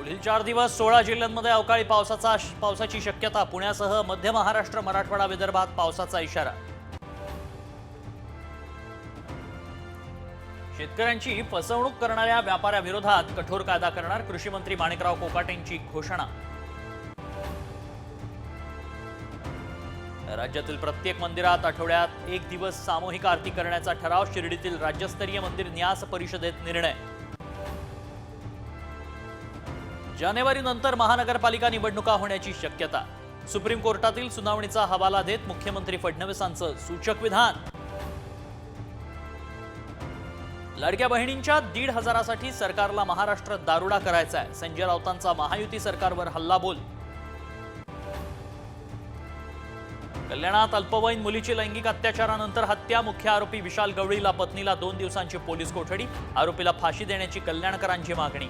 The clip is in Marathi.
पुढील 4 दिवस 16 जिल्ह्यांमध्ये अवकाळी पावसाची शक्यता. पुण्यासह मध्य महाराष्ट्र, मराठवाडा, विदर्भात पावसाचा इशारा. शेतकऱ्यांची फसवणूक करणाऱ्या व्यापाऱ्याविरोधात कठोर कायदा करणार. कृषी मंत्री माणिकराव कोकाटेंची घोषणा. राज्यातील प्रत्येक मंदिरात आठवड्यात 1 दिवस सामूहिक आरती करण्याचा ठराव. शिर्डीतील राज्यस्तरीय मंदिर न्यास परिषदेत निर्णय. जानेवारीनंतर महानगरपालिका निवडणुका होण्याची शक्यता. सुप्रीम कोर्टातील सुनावणीचा हवाला देत मुख्यमंत्री फडणवीसांचं सूचक विधान. लाडक्या बहिणींच्या 1,500साठी सरकारला महाराष्ट्रात दारुडा करायचा आहे. संजय राऊतांचा महायुती सरकारवर हल्लाबोल. कल्याणात अल्पवयीन मुलीची लैंगिक अत्याचारानंतर हत्या. मुख्य आरोपी विशाल गवळीला पत्नीला 2 दिवसांची पोलीस कोठडी. आरोपीला फाशी देण्याची कल्याणकरांची मागणी.